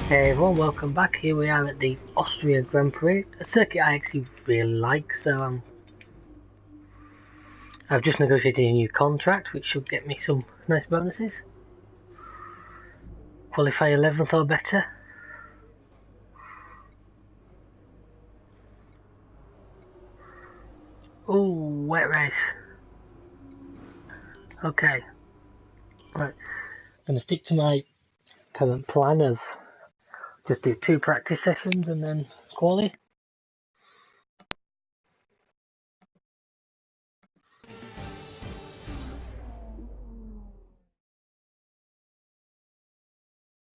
Hey everyone, welcome back. Here we are at the Austrian Grand Prix, a circuit I actually really like, so I've just negotiated a new contract which should get me some nice bonuses. Qualify 11th or better. Oh, wet race. Okay. Right. I'm going to stick to my current plan of just do 2 practice sessions and then quali.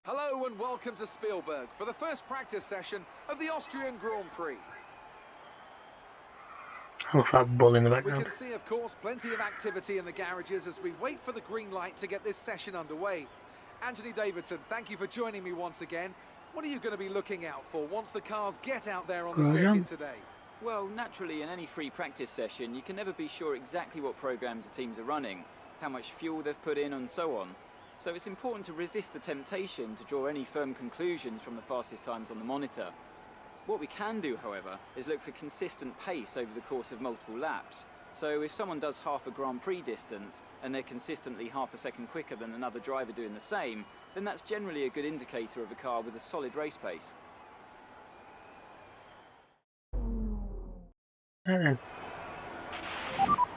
Hello and welcome to Spielberg for the first practice session of the Austrian Grand Prix. Look at that bull in the background. We can see, of course, plenty of activity in the garages as we wait for the green light to get this session underway. Anthony Davidson, thank you for joining me once again. What are you going to be looking out for once the cars get out there on the circuit today? Well, naturally, in any free practice session, you can never be sure exactly what programs the teams are running, how much fuel they've put in, and so on. So it's important to resist the temptation to draw any firm conclusions from the fastest times on the monitor. What we can do, however, is look for consistent pace over the course of multiple laps. So if someone does half a Grand Prix distance and they're consistently half a second quicker than another driver doing the same, then that's generally a good indicator of a car with a solid race pace. We're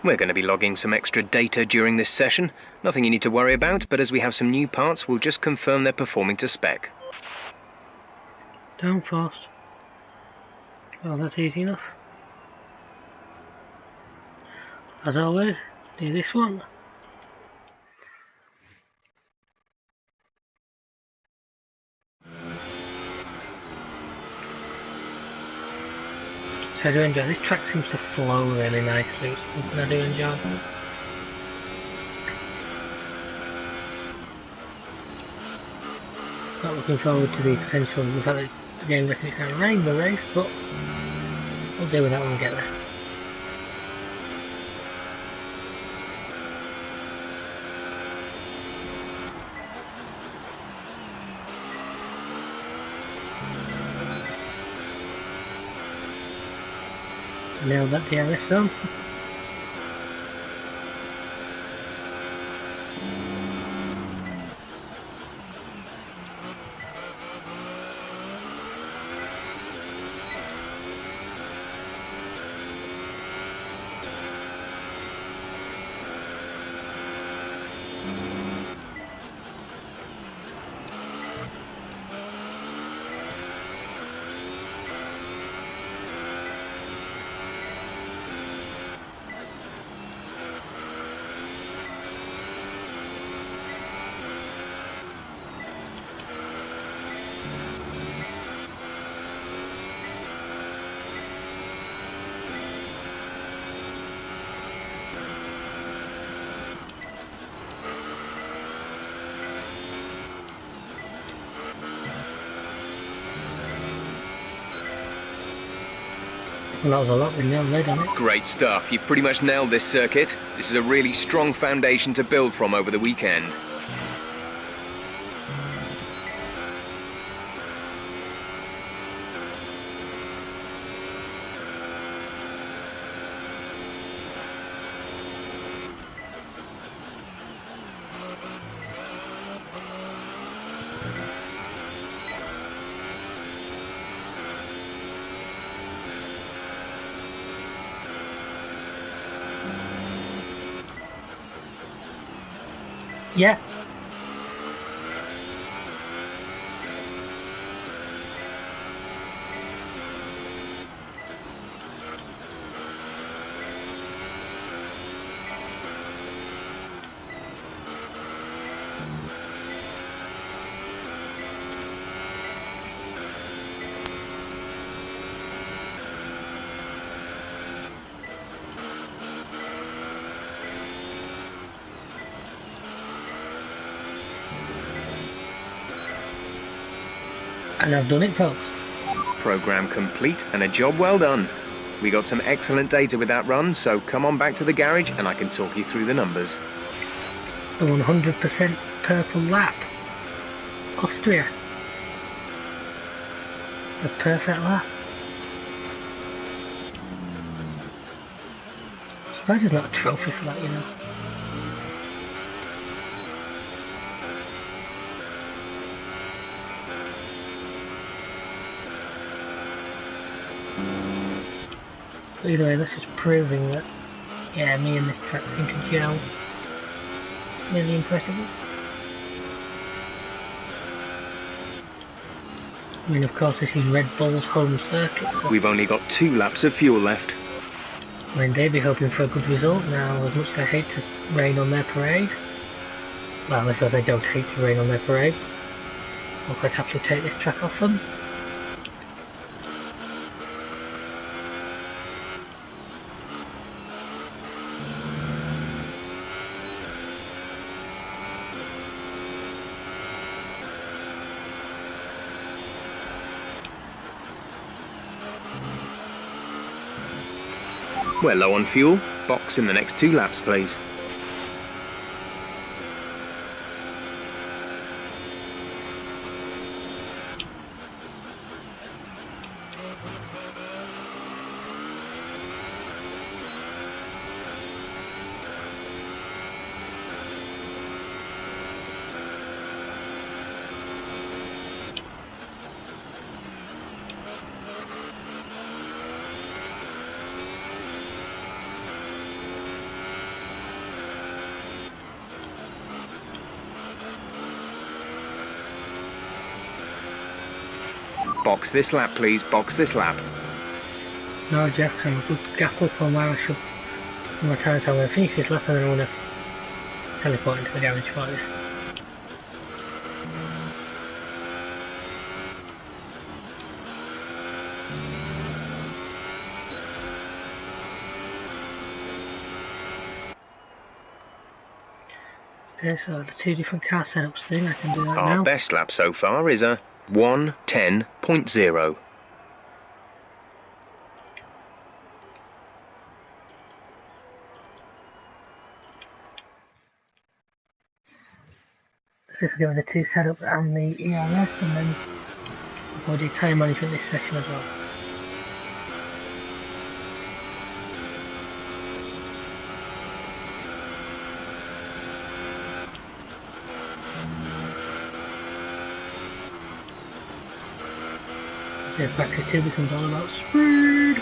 going to be logging some extra data during this session. Nothing you need to worry about, but as we have some new parts, we'll just confirm they're performing to spec. Downforce. Oh, that's easy enough. As always, do this one. So I do enjoy this track. Seems to flow really nicely, which is something I do enjoy. Not looking forward to the potential of the fact that again looking at a rainbow race, but we'll deal with that when we get there. Nailed that DRS zone. Well, that was a lot we nailed there, didn't it? Great stuff. You've pretty much nailed this circuit. This is a really strong foundation to build from over the weekend. Yeah. And I've done it, folks. Program complete and a job well done. We got some excellent data with that run, so come on back to the garage and I can talk you through the numbers. The 100% purple lap. Austria. The perfect lap. Surprised there's not a trophy for that, you know. But either way, this is proving that, yeah, me and this track seem to gel really impressively. I mean, of course, this is Red Bull's home circuit, so We've only got 2 laps of fuel left. I mean, they'd be hoping for a good result now, as much as I hate to rain on their parade. Well, I suppose I don't hate to rain on their parade. I'll quite happily take this track off them. We're low on fuel. Box in the next 2 laps, please. Box this lap, please. Box this lap. No, Jeff, I'm a good gap up on where I should on my time, so I'm going to finish this lap and then I want to teleport into the garage for you. Okay, so the 2 different car setups thing, I can do that Our now. best lap so far is a 1:10.0. This is going with the 2 setup and the ERS, and then we'll do time management this session as well. So practice 2 becomes all about speed.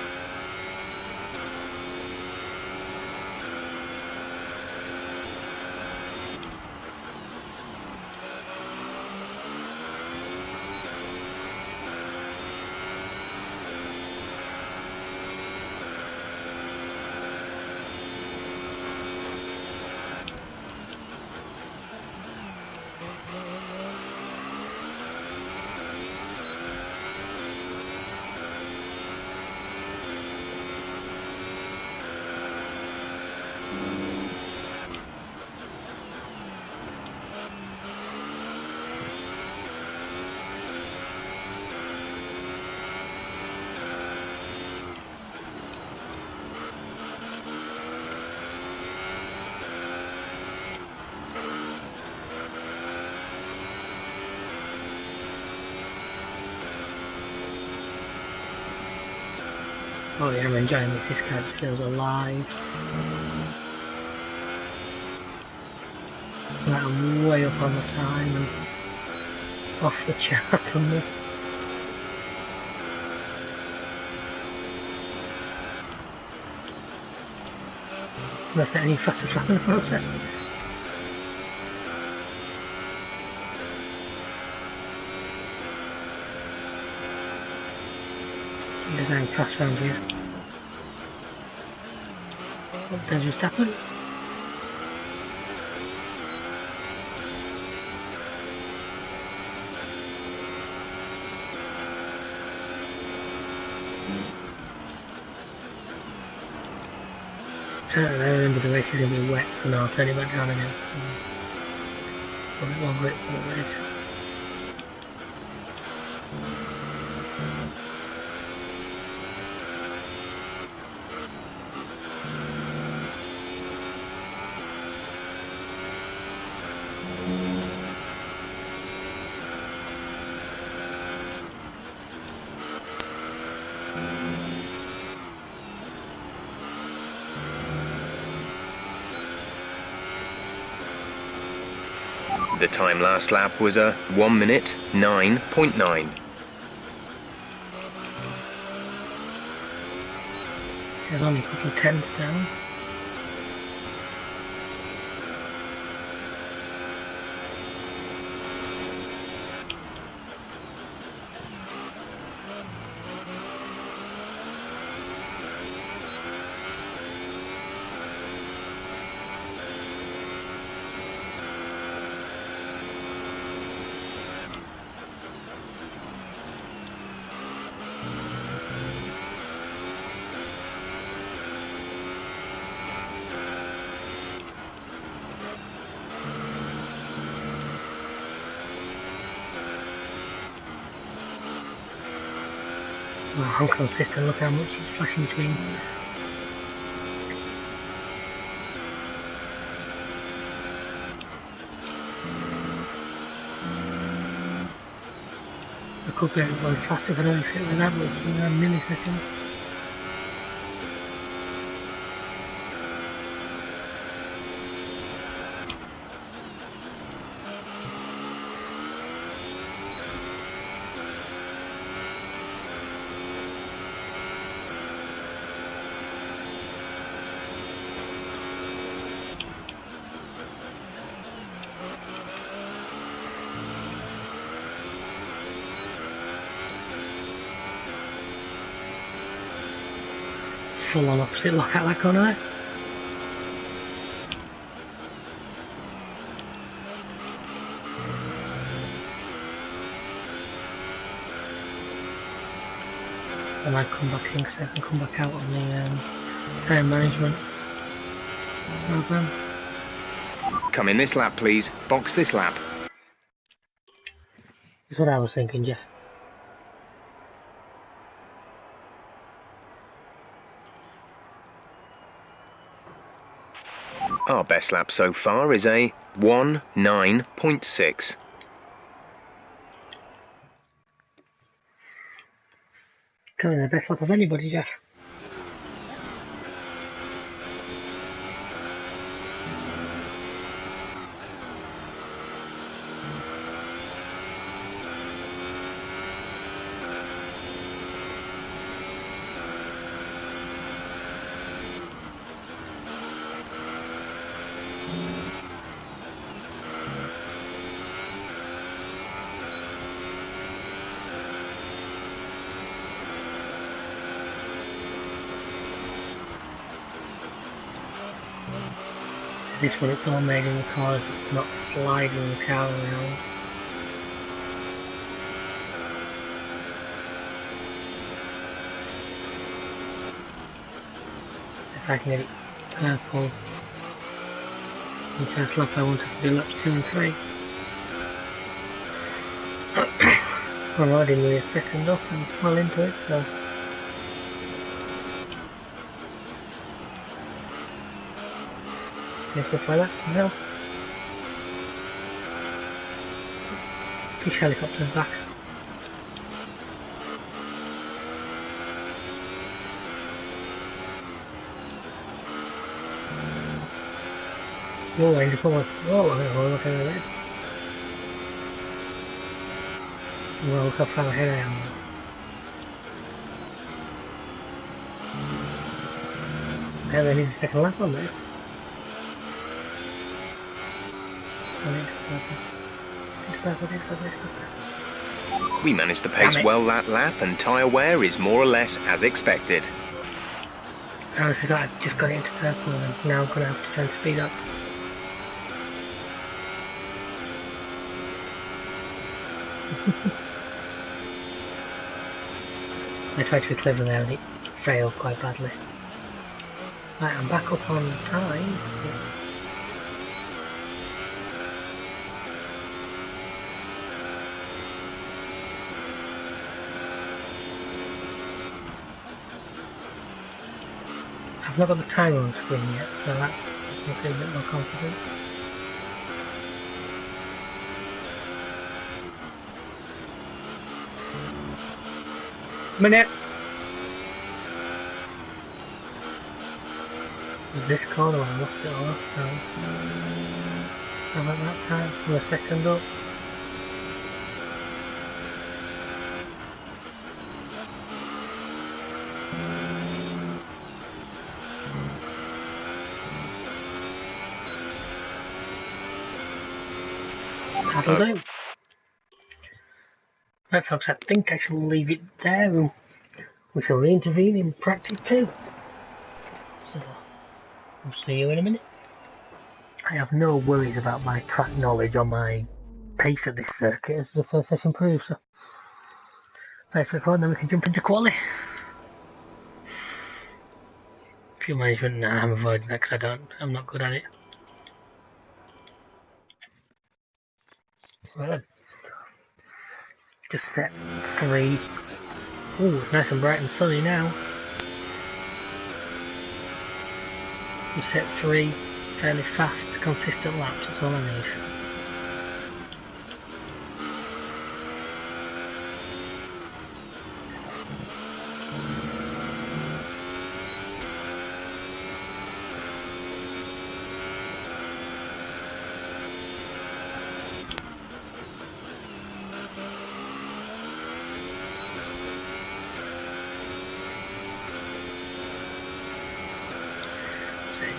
Oh yeah, I'm enjoying this car just feels alive. Like I'm way up on the time and off the chart on the... That's not any fastest lap in the process. Design pass round here. Oh, there's Verstappen. I remember the race is going to be wet, so now I'll turn it back down again. A bit more grip for the race. The time last lap was a 1 minute 9.9. There's only a couple of tenths down. Well, inconsistent, look how much it's flashing between. I could get it going faster if I don't fit with that, but it's milliseconds. Full on opposite lock out that corner there. I might come back in so I can come back out on the time management program. Come in this lap, please. Box this lap. That's what I was thinking, Jeff. Our best lap so far is a 1:9.6. Coming the best lap of anybody, Jeff. This one, it's all made in the cars, it's not sliding the car around. If I can get it purple in first lap, I won't have to do laps 2 and 3. I'm already nearly a second off and well into it, so. Stuff like that now. Fish helicopter's back. Whoa, I need to come on. Whoa, I'm gonna look at that. Well, look how far ahead I am. Now they need a second lap on this. We managed the pace well that lap, and tyre wear is more or less as expected. I was I just got into purple and now I'm going to have to try and speed up. I tried to be clever there and it failed quite badly. Right, I'm back up on time. I've not got the timer on screen yet, so that makes me feel a bit more confident. Minute! With this corner I lost it all, so. I'm at that time, we're second up. That'll do. Right folks, I think I shall leave it there and we shall re-intervene in practice 2. So, we'll see you in a minute. I have no worries about my track knowledge or my pace at this circuit as the first session proves, so very straightforward, then we can jump into quali. Fuel management, nah, I'm avoiding that because I'm not good at it. Right then. Just set 3. Ooh, it's nice and bright and sunny now. Just set 3 fairly fast, consistent laps, that's all I need.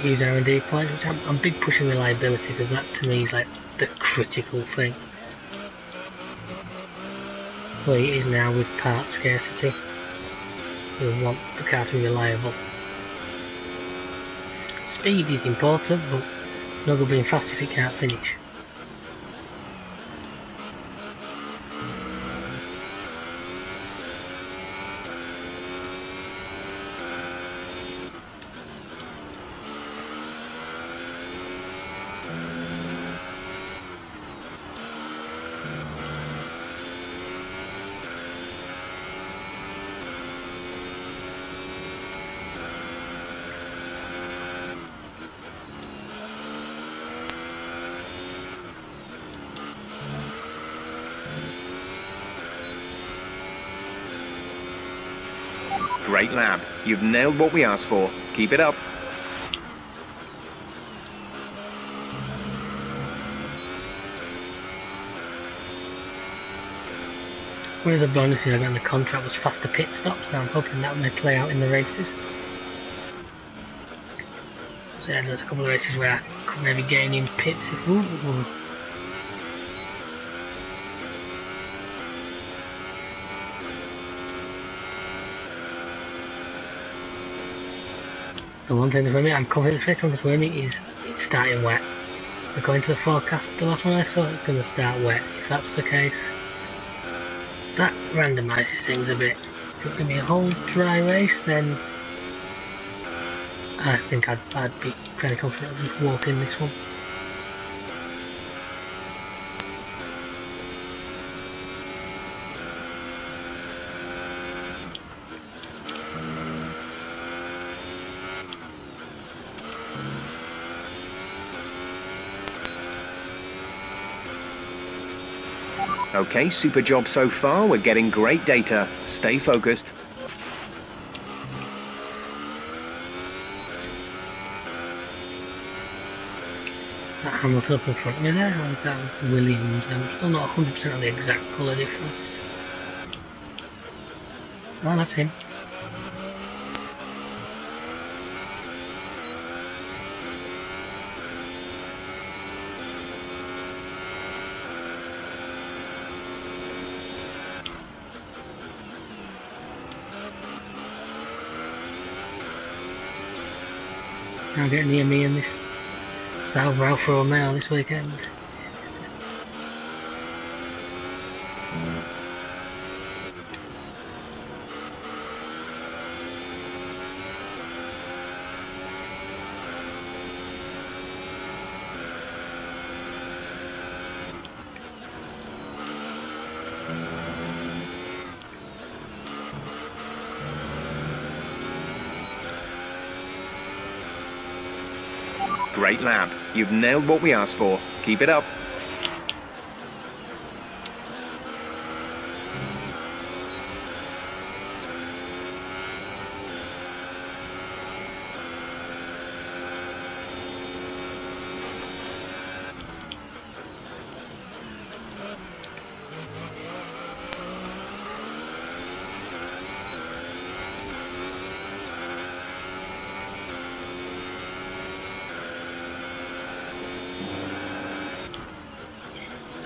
Use R&D points, which I'm big pushing reliability because that to me is like the critical thing. Well, it is now with part scarcity. You want the car to be reliable. Speed is important, but it's no good being fast if it can't finish. Great lap. You've nailed what we asked for. Keep it up. One of the bonuses I got in the contract was faster pit stops, so I'm hoping that may play out in the races. So yeah, there's a couple of races where I could maybe gain in pits if... Ooh. The one thing for me, I'm confident the first one for me is it's starting wet. According to the forecast, the last one I saw, it's going to start wet. If that's the case, that randomises things a bit. If it's going to be a whole dry race, then I think I'd be fairly confident of just walking this one. Okay, super job so far. We're getting great data. Stay focused. That Hamilton up in front of me there, or is that Williams? I'm still not 100% on the exact colour difference. Oh, that's him. Now getting near me in this South Alfa Romeo this weekend. Great lap. You've nailed what we asked for. Keep it up.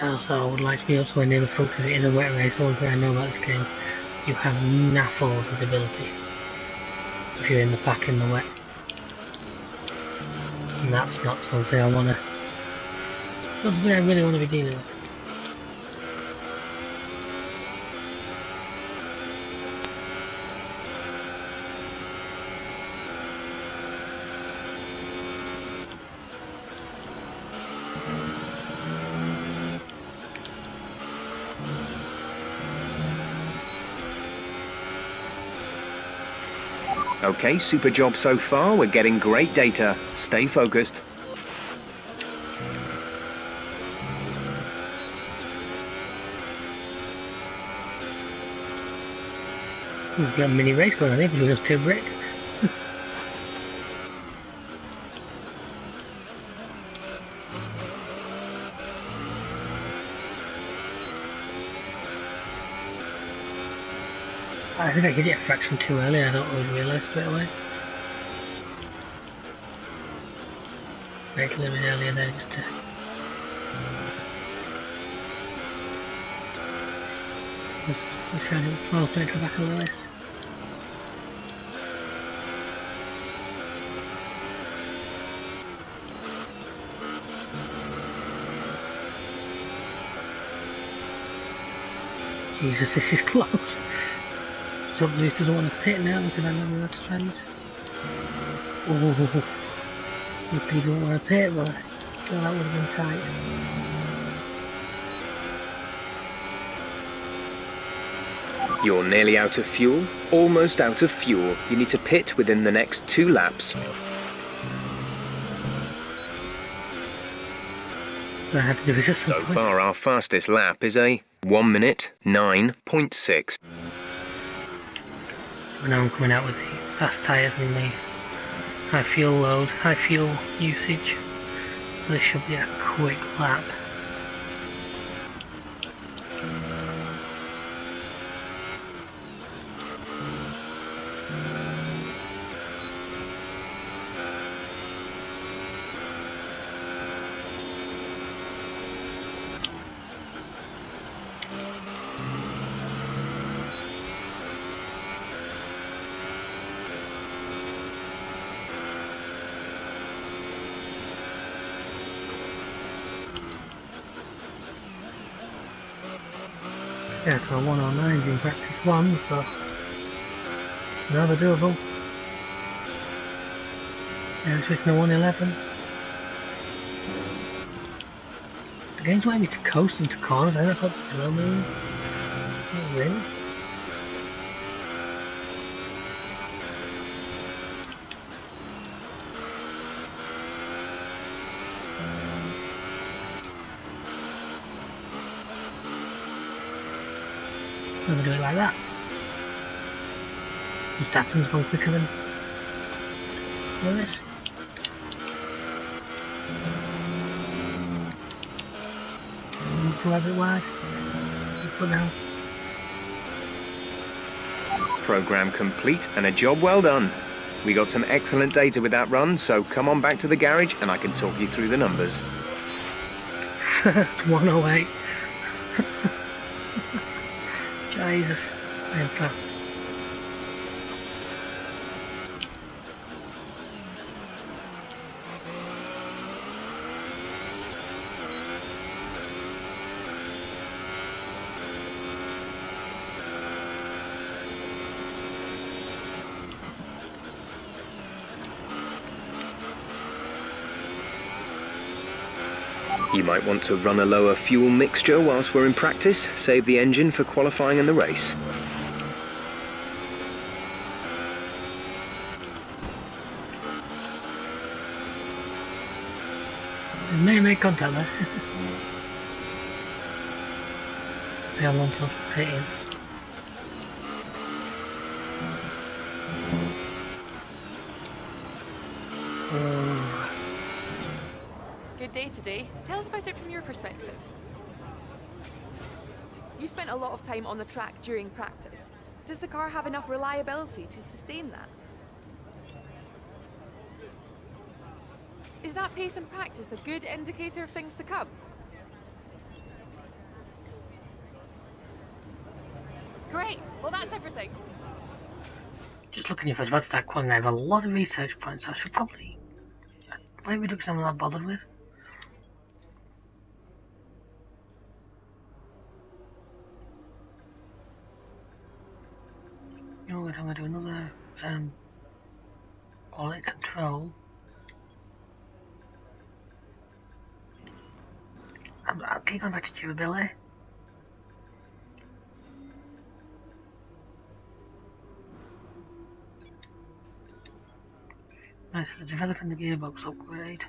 Also, I would like to be up somewhere near the front because it is a wet race. One thing I know about this game, you have naffle visibility if you're in the pack in the wet. And that's not something I want to... something I really want to be dealing with. Okay, super job so far. We're getting great data. Stay focused. We've got a mini race going on here between us two Brits. I think I hit it a fraction too early, I don't always realise straight away. Make a little bit earlier there just to... Let's try to 12 minutes back on the race. Jesus, this is close. Somebody doesn't want to pit now because I never had to friends. Oh, he don't want to pit, but still that would have been tight. You're nearly out of fuel, almost out of fuel. You need to pit within the next 2 laps. I had to do it just So far, our fastest lap is a 1 minute 9.6. Now I'm coming out with the fast tyres and the high fuel load, high fuel usage. So this should be a quick lap. Yeah, so 109's in practice 1, so another doable. Yeah, it's just a 111. The game's wanting me to coast into corners, I thought below me. Not really. I'm gonna do it like that. Just happens going quicker than Lewis. Pull a bit wide. Put down. Program complete and a job well done. We got some excellent data with that run, so come on back to the garage and I can talk you through the numbers. First 108. Jesus, I'm fast. You might want to run a lower fuel mixture whilst we're in practice, save the engine for qualifying in the race. May make contact there. See how long till hitting. Good day today. Tell us about it from your perspective. You spent a lot of time on the track during practice. Does the car have enough reliability to sustain that? Is that pace in practice a good indicator of things to come? Great. Well, that's everything. Just looking if I was about to start qualifying, I have a lot of research points. I should probably maybe do something I'm not bothered with. You know what? I'm going to do another quality control. I'll keep going back to durability. Nice, so developing the gearbox upgrade.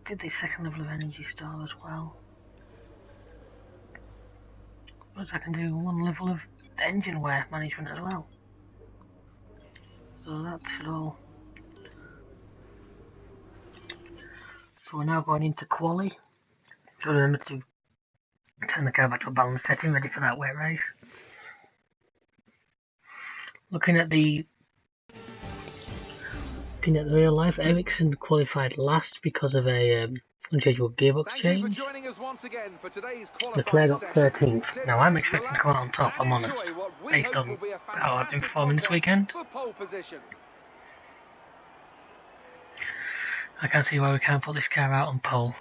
Did the second level of energy star as well. But I can do one level of engine wear management as well. So that should all. So we're now going into quali. So remember to turn the car back to a balanced setting, ready for that wet race. Looking at the real life, Ericsson qualified last because of a unscheduled gearbox Thank change. you for joining us once again for today's Leclerc qualifying got session. 13th. Now I'm expecting to come out on top, I'm honest, based on how I've been performing this weekend. For pole position. I can't see why we can't put this car out on pole.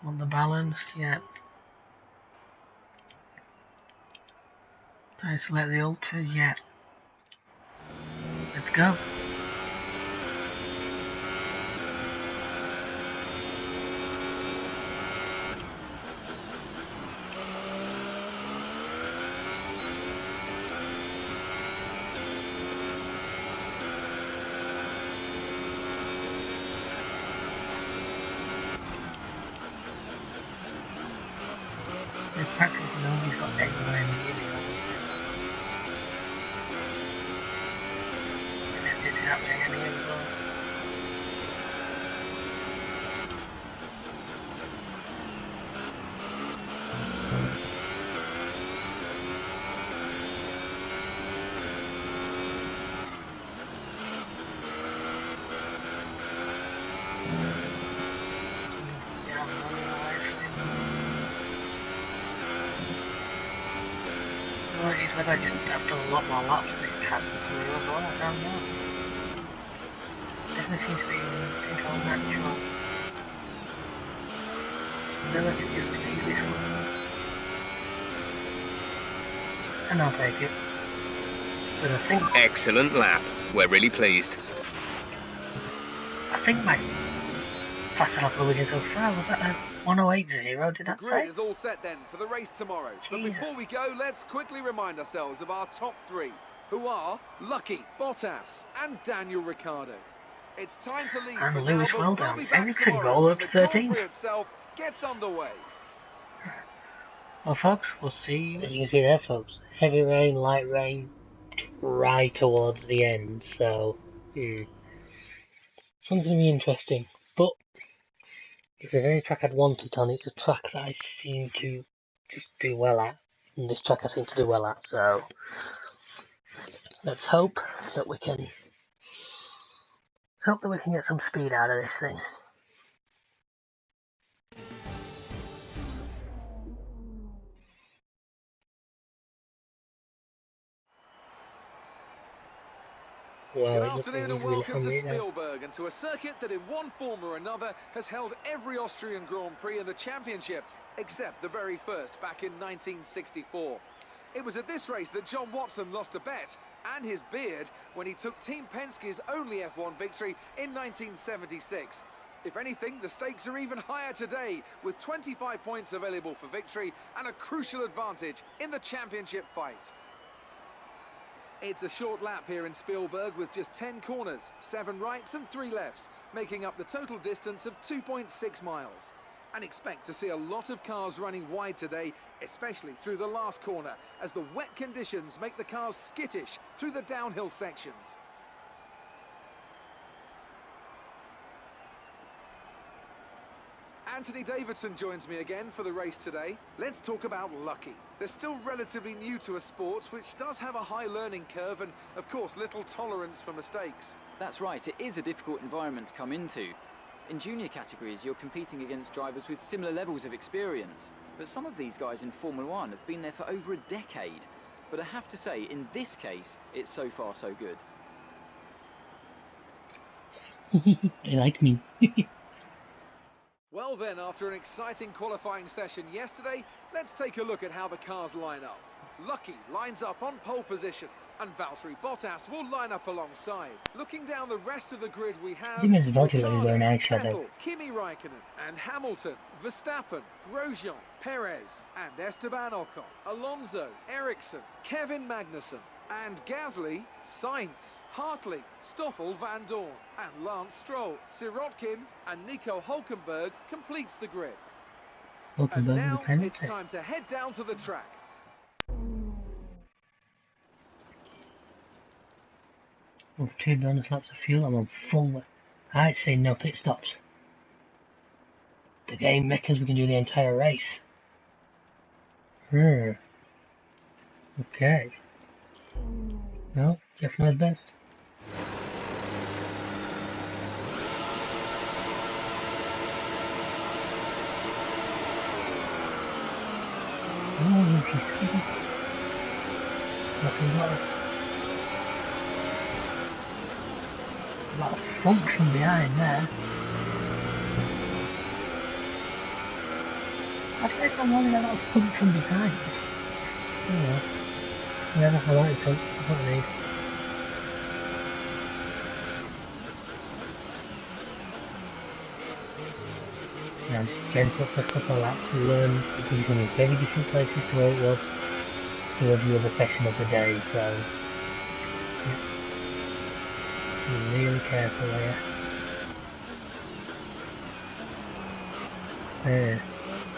Want the balance? Yeah. Did I select the ultras? Yeah. Let's go. This practice nobody's got anywhere near the other. And it's happening anyway as well. Yeah, I'm running away from him. Well, it is whether I just have done a lot more laps than it happens to me as well, I don't know. Definitely seems to be all natural. Then let's just use this one. And I'll take it. But I think Excellent lap. We're really pleased. my fastest lap of the weekend so far was that a 108.0, did that Grid say? is all set then for the race tomorrow. But Jesus. before we go, let's quickly remind ourselves of our top three, who are Lucky, Bottas and Daniel Ricciardo. It's time to leave And for Lewis now, well but we'll done. be back Everything tomorrow roll when up the to Grand 13th. Prix itself gets underway. Well folks, we'll see, as you can see there folks, heavy rain, light rain, right towards the end, so it's going to be interesting. But if there's any track I'd want it on, it's a track that I seem to just do well at, and this track I seem to do well at, so let's hope that we can get some speed out of this thing. Well, Good it looks afternoon and really welcome to funny now. Spielberg and to a circuit that in one form or another has held every Austrian Grand Prix in the championship except the very first back in 1964. It was at this race that John Watson lost a bet and his beard when he took Team Penske's only F1 victory in 1976. If anything, the stakes are even higher today with 25 points available for victory and a crucial advantage in the championship fight. It's a short lap here in Spielberg with just 10 corners, 7 rights and 3 lefts, making up the total distance of 2.6 miles. And expect to see a lot of cars running wide today, especially through the last corner, as the wet conditions make the cars skittish through the downhill sections. Anthony Davidson joins me again for the race today. Let's talk about Lucky. They're still relatively new to a sport which does have a high learning curve and, of course, little tolerance for mistakes. That's right, it is a difficult environment to come into. In junior categories, you're competing against drivers with similar levels of experience. But some of these guys in Formula 1 have been there for over a decade. But I have to say, in this case, it's so far so good. They like me. Well then, after an exciting qualifying session yesterday, let's take a look at how the cars line up. Lucky lines up on pole position, and Valtteri Bottas will line up alongside. Looking down the rest of the grid, we have He makes Valtteri look Ricciardo, very nice, shadow. Vettel, Kimi Raikkonen, and Hamilton, Verstappen, Grosjean, Perez, and Esteban Ocon, Alonso, Ericsson, Kevin Magnussen, and Gasly, Sainz, Hartley, Stoffel Van Dorn, and Lance Stroll. Sirotkin and Nico Hulkenberg completes the grid. And now it's time to head down to the track. With 2 bonus laps of fuel, I'm on full. I'd say no pit stops. The game meccas, we can do the entire race. Okay. Well, Jeff knows best. Oh, she's nothing got a lot of function behind there. I think I'm only a lot of function behind it. Oh, whatever, I like it, that's what I need. Yeah, just gentle for a couple of laps to learn, because you're going to very different places to where it was to every other session of the day, so yeah. Be really careful here. There.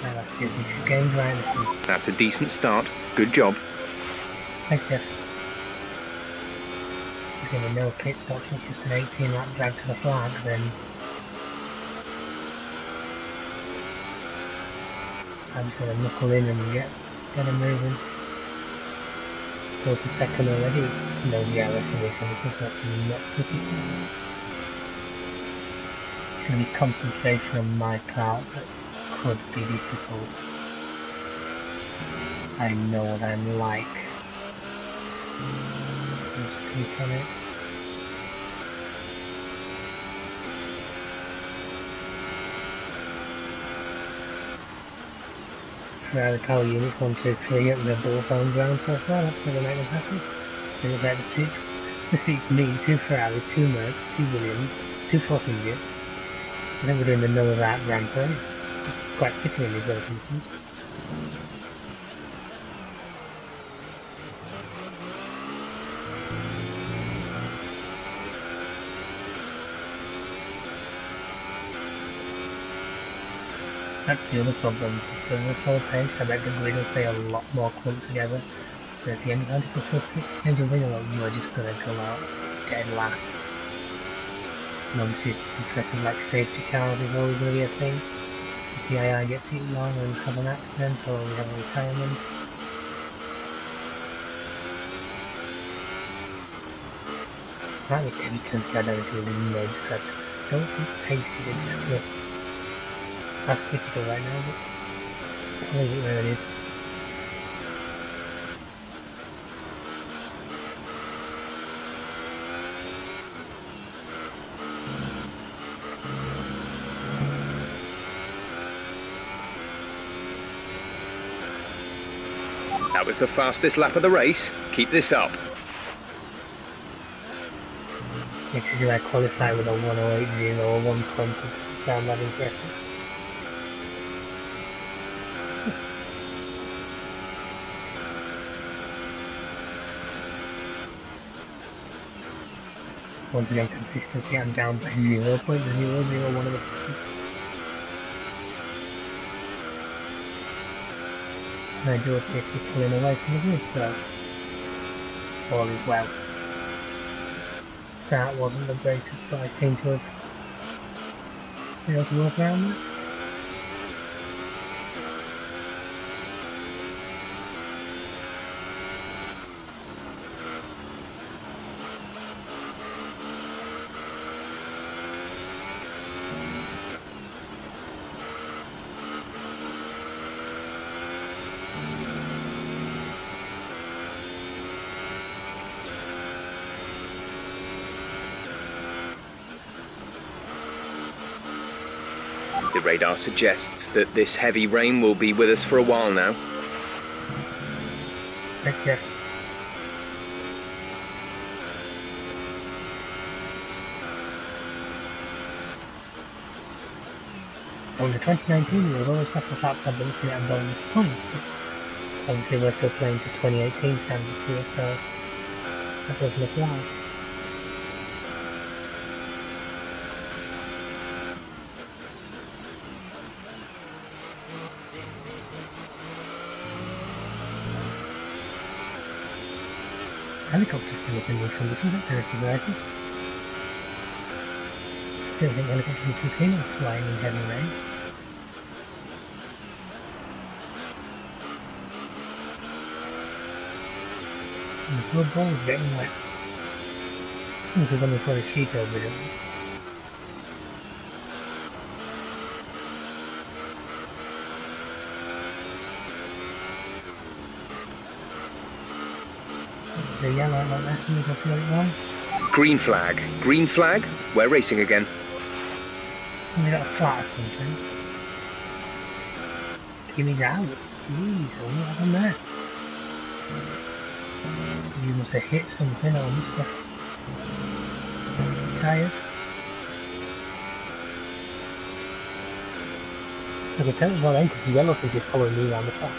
Now that's good. We should gain ground. That's a decent start. Good job. Thanks, Jeff. There's going to be no pit stops, it's just an 18 lap drag to the flag, then I'm just going to knuckle in and get him moving. Go for second already, it's no DRS in this one, because that's not pretty. It's going to be concentration on my part that could be difficult. I know what I'm like. Just click on it. Ferrari power units 1, 2, 3 at Red Bull home ground so far, that's going to make them happy. Then it's like it's me, 2 Ferrari, 2 Merc, 2 Williams, 2 Force India. I think we're doing the Austrian Grand Prix. It's quite fitting in these weather conditions. That's the other problem. Because of the slow pace, I bet the grid will stay a lot more clumped together. So if you end up to push this change of wing a lot, you are just going to come out dead last. And obviously the threat of like safety cars is always going to be a thing. If the AI gets it wrong and has an accident or we have a retirement. Might be tempting to go down to the mid, because I don't think pace is exactly that's critical right now, but I'll leave it where it is. That was the fastest lap of the race. Keep this up. Next do I qualify with a 108.0 or 120 to sound that impressive. Once again, consistency, I'm down by 0.001 of a second. And I do appear to be pulling away from the grid, so all is well. That wasn't the greatest, but I seem to have been able to work around that. The radar suggests that this heavy rain will be with us for a while now. Let's check. On the 2019 World All Special Laps I've been looking at a bonus point. Obviously we're still playing to 2018 standards here, so that does look right. Helicopters still up in these conditions at 30 versions. Still think helicopters are too clean of flying in heavy rain. And the whole ball is getting wet. I think we're going to put a sheet over it. The yellow like that, and I feel it wrong. Green flag. Green flag. We're racing again. And they got a flat or something. Kimmy's out. Jeez, what happened there? You must have hit something or must have tired. I could tell as well then because the yellow thing is following me around the track.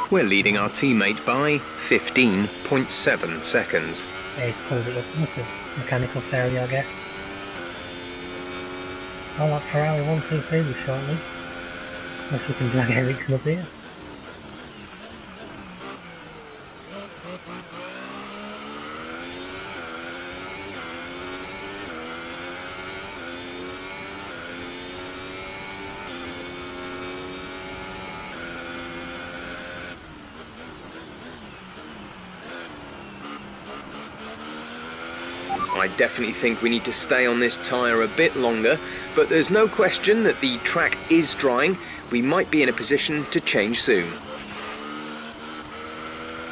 We're leading our teammate by 15.7 seconds. Yeah, he's pulled it up. That's a mechanical failure, I guess. Oh, that Ferrari 123 was shortly. Unless we can drag Ericsson up here. I definitely think we need to stay on this tyre a bit longer, but there's no question that the track is drying. We might be in a position to change soon.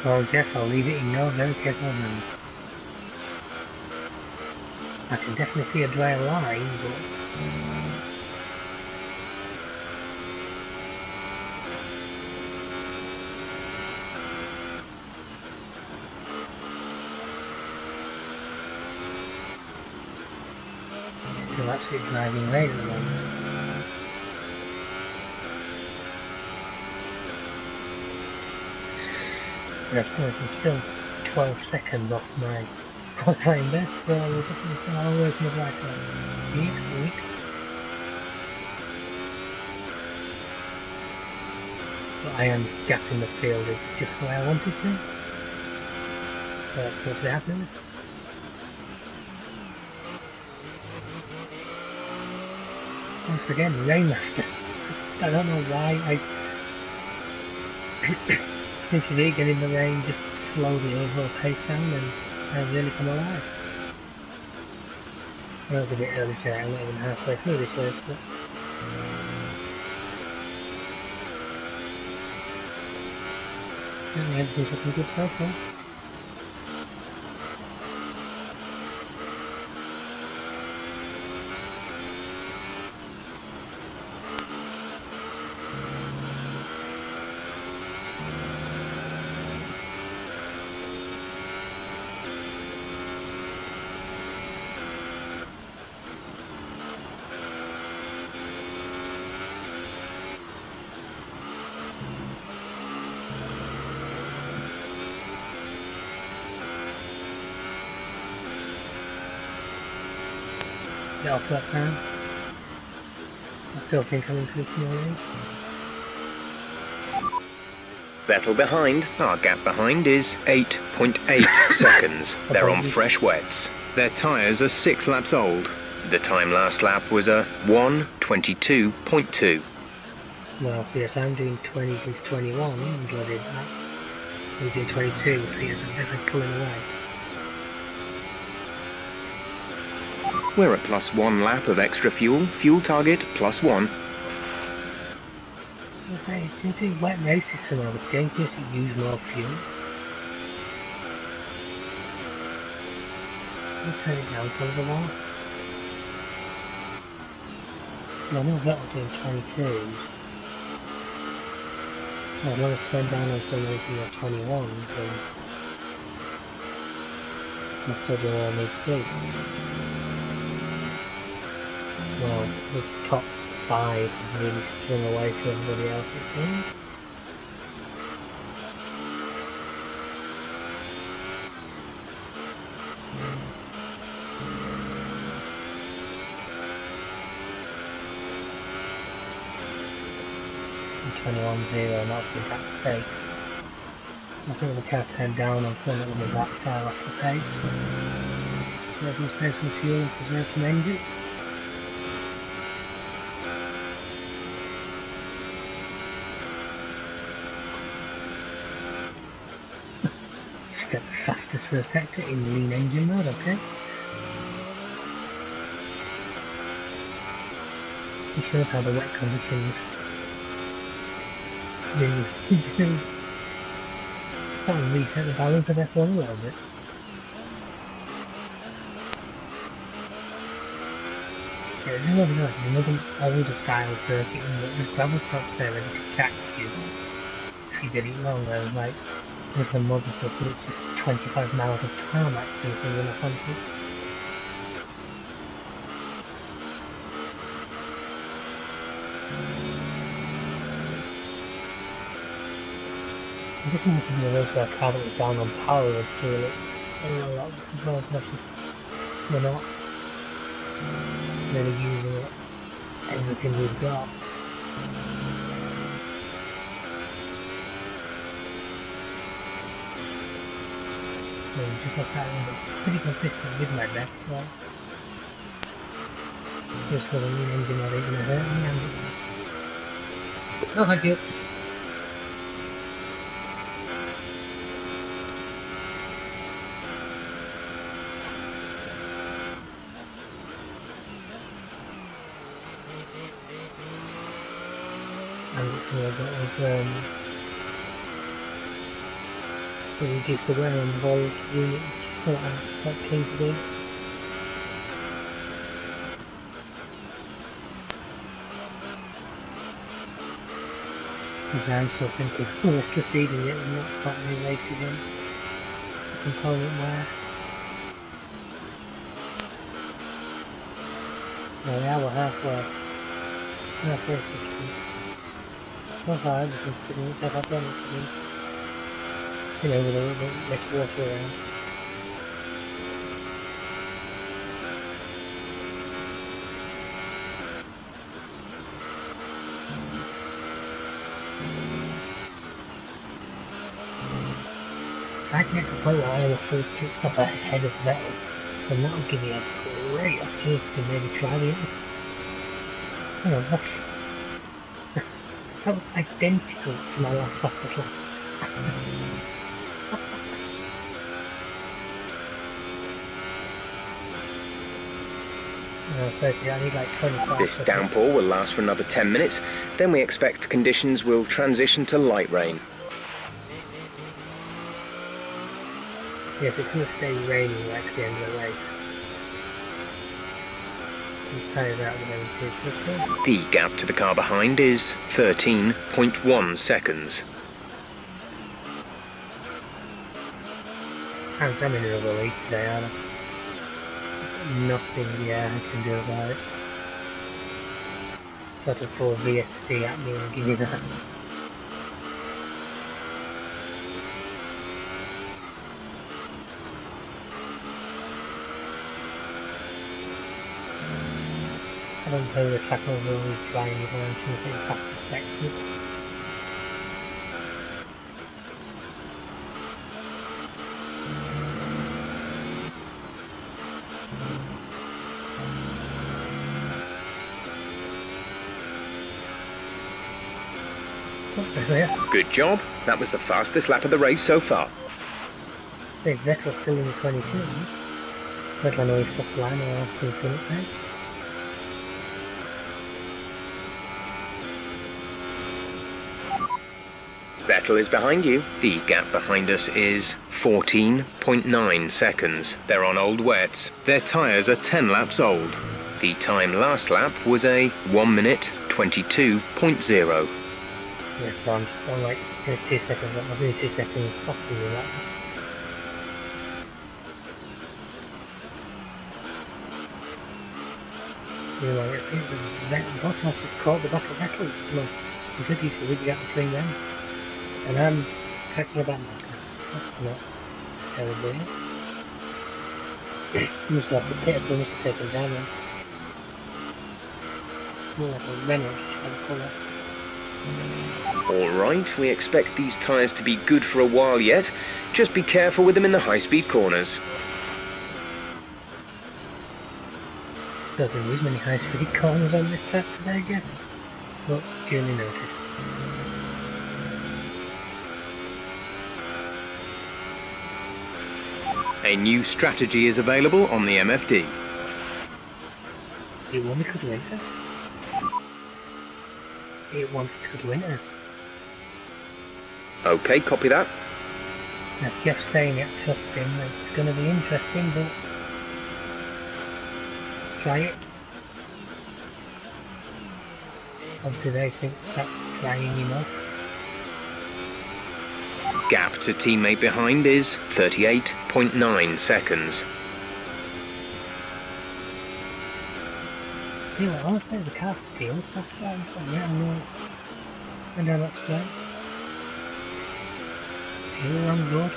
Well, Jeff, I'll leave it in your very careful hands. I can definitely see a dry line, but... still absolutely driving rain at the moment. I'm still 12 seconds off my qualifying best, so we're definitely still all working it right on. Week. But I am gapping the field just the way I wanted to. So that's hopefully happening. Once again, Rainmaster. I don't know why I seem to be getting the rain just slow the overall pace down and I really come alive. I know it's a bit early today, I'm not even halfway through this race, but everything's looking good so far. Get off that now. I still think I'm increasing my rate. Vettel behind. Our gap behind is 8.8 seconds. They're on fresh wets. Their tyres are 6 laps old. The time last lap was a 1:22.2. Well, yes, I'm doing 20 since 21, I'm glad I did that. I'm doing 22, so yes, I'm definitely pulling away. We're at +1 lap of extra fuel. Fuel target +1. I say, it seems to be wet races somehow, the game seems to use more fuel. I'll turn it down for a little while. Well, I know Vettel doing 22. Well, as long as turn down on still making a 21, then I'll still do all I need to do. Well, the top 5 really strung away to everybody else, it seems. And 21-0, and that's been that mistake. I think the car turned down on front of the back car off the pace. Let them save some fuel and preserve some engine. Set the fastest for a sector in lean engine mode, okay? It shows how the wet conditions do try and reset the balance of F1 a little bit. Yeah, this is what it is, another older style circuit, and there's gravel tops there ready to catch you if you did it wrong. Whereas like with the modern stuff, it's just 25 miles of tarmac finishing in a country. I guess it must have been a race where a car that was down on power was doing it. I don't know that as well, especially we're not really using it, everything we've got. So just like that, it's pretty consistent with my best, so just for the lean engine that isn't going to hurt me, and oh, thank you. And what I got was to reduce the wear on the voltage unit, which is not quite keen to do. Because I'm still thinking, oh, it's proceeding yet, we're not quite any races in the component wear. Well, yeah, we're halfway. Halfway through. Not hard, because it's not I've done it, you know, with a little bit less water around. If I can get to the point where I am a full pit stop ahead of Vettel, then that will give me a great opportunity to maybe try the others. I don't know, that was identical to my last fastest lap. This downpour will last for another 10 minutes, then we expect conditions will transition to light rain. Yes, it's going to stay raining right to the end of the race. The gap to the car behind is 13.1 seconds. I'm in another lead today, aren't I? Nothing, yeah, I can do about it. Got a full VSC at me and give me that. I don't play the track over with trying to go into the faster sectors. Good job. That was the fastest lap of the race so far. Big Vettel's still in the 22. Vettel, I know he's got the line or else he's going to pay. Vettel is behind you. The gap behind us is 14.9 seconds. They're on old wets. Their tyres are 10 laps old. The time last lap was a 1 minute 22.0. Yes, so I'm still like 2 seconds, I'm only 2 seconds faster than that. You know, I think the Bottas has caught the back of Vettel. You know, there's a big gap between them. And I'm catching a back marker. That's not terrible. Must have the pit, so must have taken down then. More like a Renault, I'd call it. Alright, we expect these tyres to be good for a while yet. Just be careful with them in the high-speed corners. Don't think there's many high-speed corners on this track today, Jeff. But duly noted. A new strategy is available on the MFD. It won't be good winners. It won't be good winners. Okay, copy that. Now Jeff's saying it, trust him, it's going to be interesting, but try it. Obviously they think that's trying enough. Gap to teammate behind is 38.9 seconds. You know, honestly, the car feels faster. Yeah, I know. I know that's right. Fuel on good.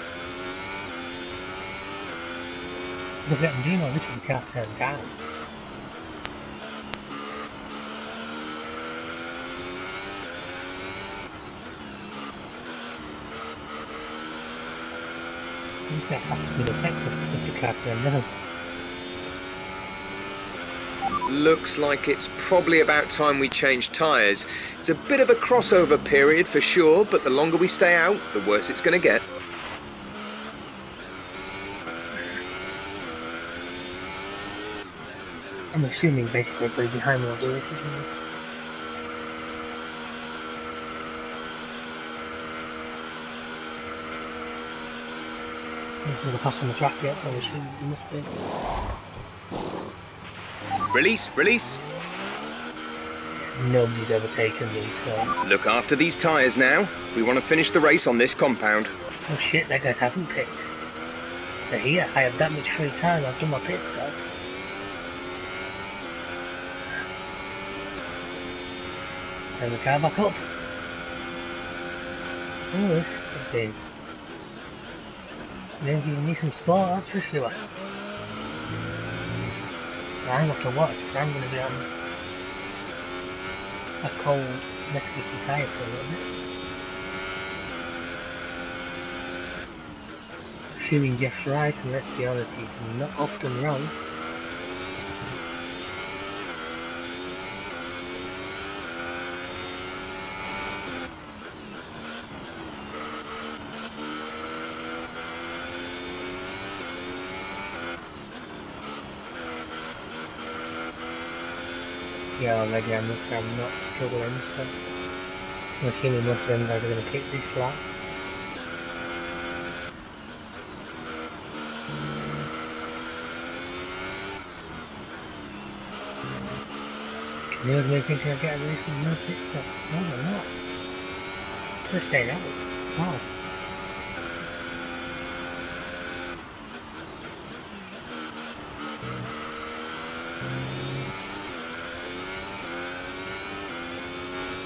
Look at them doing all this with the car turned down. That has to be the sector with the car turned down. Looks like it's probably about time we change tyres. It's a bit of a crossover period for sure, but the longer we stay out, the worse it's going to get. I'm assuming basically everybody behind will do this, isn't it? This is the pass on the track yet, so I assume it must be. Release, release. Nobody's ever taken these, so... Look after these tyres now. We want to finish the race on this compound. Oh shit, that guys haven't picked. They're here, I have that much free time, I've done my pit stop. Turn the car back up. Oh, this could be... They're giving me some sport, that's for sure. I'm going to have to watch, because I'm going to be on a cold, messy tyre for a little bit. Assuming Jeff's right, and let's be honest, he's not often wrong. Yeah, already I'm not struggling, so I'm assuming most of them guys are going to pick this flat. Can you make sure I get a race with no pit stop? No, they're not. Just stay out. Wow.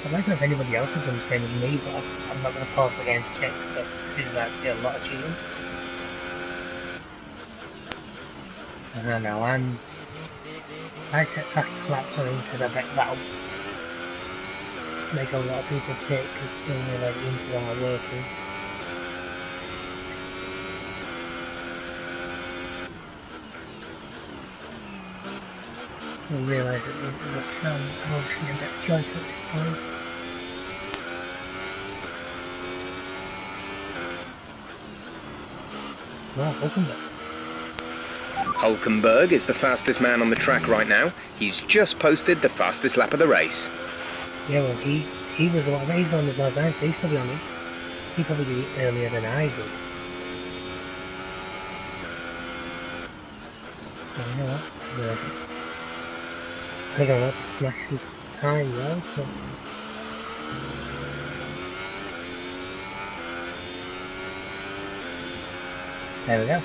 I don't know if anybody else has done the same as me, but I'm not going to pause the game to check, but this is actually a lot of cheating. I don't know, I set fastest laps on him because I bet that'll make a lot of people tick because they don't realise the inters are working. They'll realise that the inters are so obviously a better choice at this point. Well, Hulkenberg. Hulkenberg is the fastest man on the track right now. He's just posted the fastest lap of the race. Yeah, well, he was the one, he's on the bad night, so he's probably on it. He probably did it earlier than I did. So, you know what? I think I want to smash this time though, so... There we go.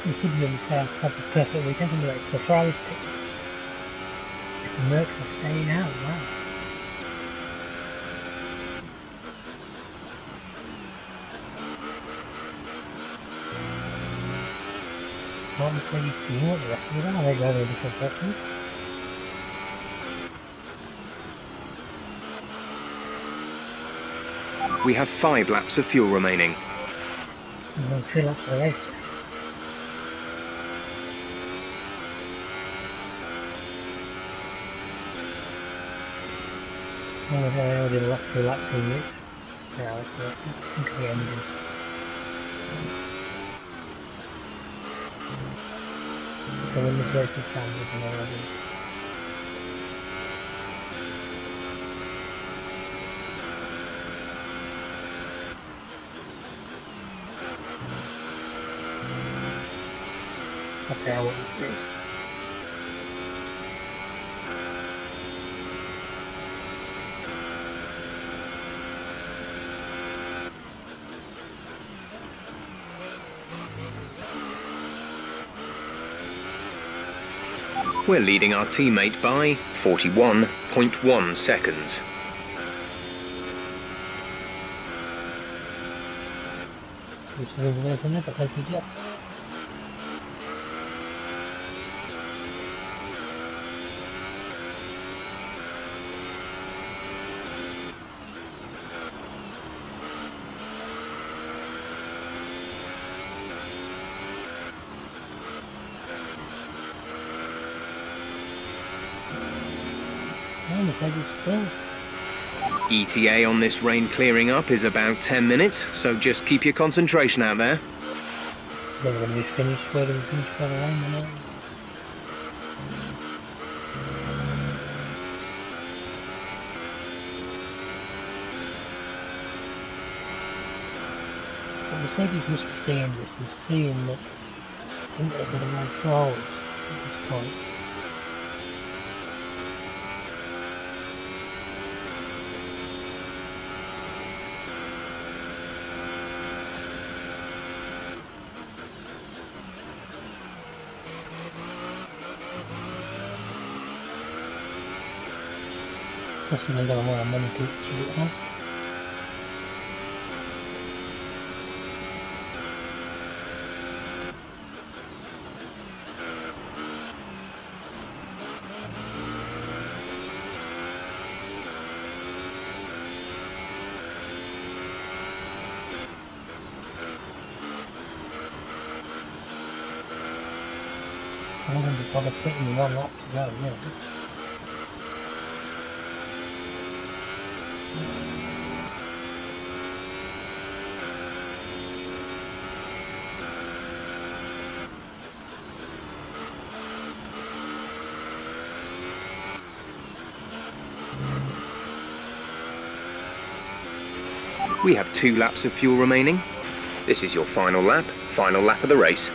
You could really say I've had the perfect weekend in the race so far. I was picked. The Mercs are staying out, wow. Not necessarily seeing what the rest of it are. They've got a different preference. We have 5 laps of fuel remaining. And then 3 laps of the race. Oh, I already lost 2 laps in it. Yeah, let's go. Think of the engine. So when the race is standard and already. Okay, I want to do. We're leading our teammate by 41.1 seconds. Which is a little bit, but I think yeah. ETA on this rain clearing up is about 10 minutes, so just keep your concentration out there. They're going to be finished where they finish for the rain, aren't they? But Mercedes must be seeing this and seeing that Inter are going to run forwards at this point. Plus they got a lot of money to achieve it, huh? I wouldn't be bothered putting 1 lap to go, really. We have 2 laps of fuel remaining. This is your final lap of the race.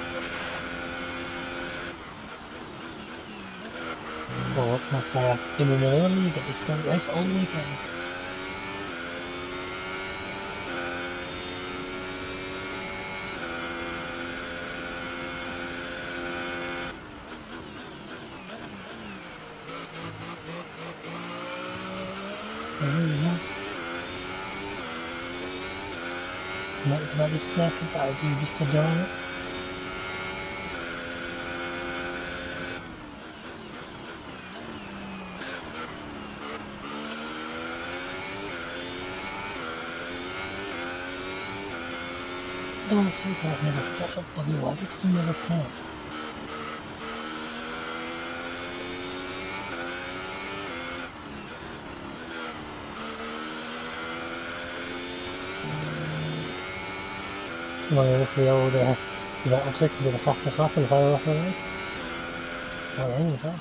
Well, what can I say? I've been in early, get this race all weekend. Next about this circuit, but I do just adore it. Don't think I've never thought of bloody what it's another pair. Among the old Velocity to be the fastest lap in the final lap of the race. Oh, there you go.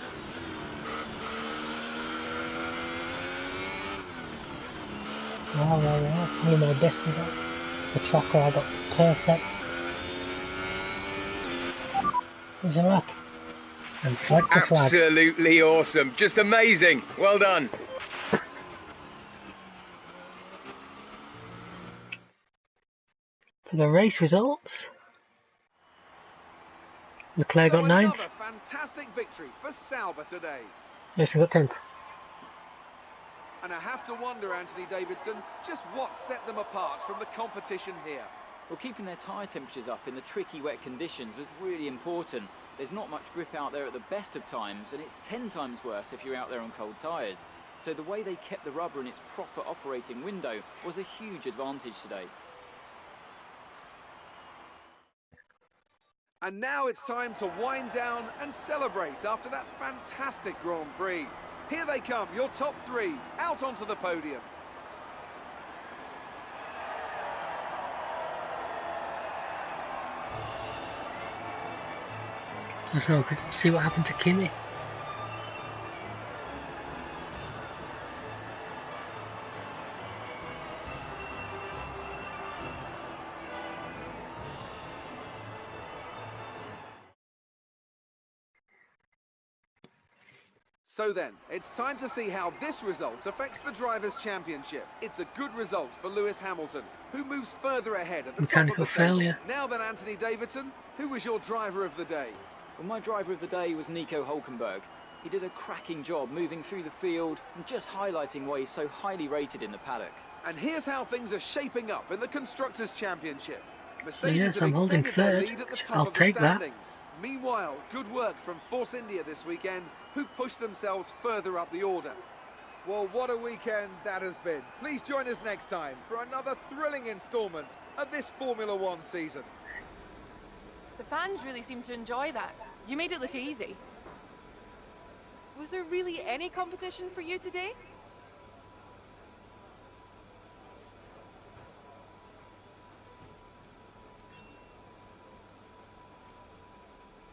Well, probably my best result. The tracker I got perfect. There's a lap. And flag to flag. Absolutely awesome. Just amazing. Well done. For the race results, Leclerc got 9th. Another fantastic victory for Sauber today. Yes, he got 10th. And I have to wonder, Anthony Davidson, just what set them apart from the competition here. Well, keeping their tyre temperatures up in the tricky wet conditions was really important. There's not much grip out there at the best of times, and it's 10 times worse if you're out there on cold tyres. So the way they kept the rubber in its proper operating window was a huge advantage today. And now it's time to wind down and celebrate after that fantastic Grand Prix. Here they come, your top 3, out onto the podium. So, see what happened to Kimi. So then, it's time to see how this result affects the Drivers' Championship. It's a good result for Lewis Hamilton, who moves further ahead at the top of Mechanical the table. failure. Now then, Anthony Davidson, who was your driver of the day? Well, my driver of the day was Nico Hülkenberg. He did a cracking job moving through the field and just highlighting why he's so highly rated in the paddock. And here's how things are shaping up in the Constructors' Championship. Mercedes Yes, have I'm holding extended their third. lead at the top I'll of the take that. standings. Meanwhile, good work from Force India this weekend, who pushed themselves further up the order. Well, what a weekend that has been. Please join us next time for another thrilling instalment of this Formula One season. The fans really seem to enjoy that. You made it look easy. Was there really any competition for you today?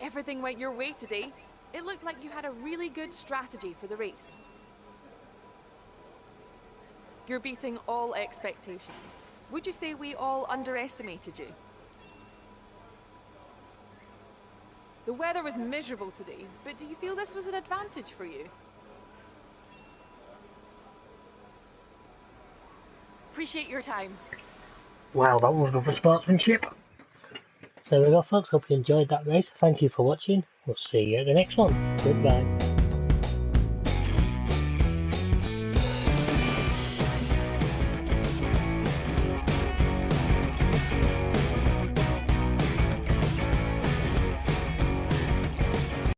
Everything went your way today. It looked like you had a really good strategy for the race. You're beating all expectations. Would you say we all underestimated you? The weather was miserable today, but do you feel this was an advantage for you? Appreciate your time. Wow, that was good for sportsmanship. So there we go, folks. Hope you enjoyed that race. Thank you for watching. We'll see you at the next one. Goodbye.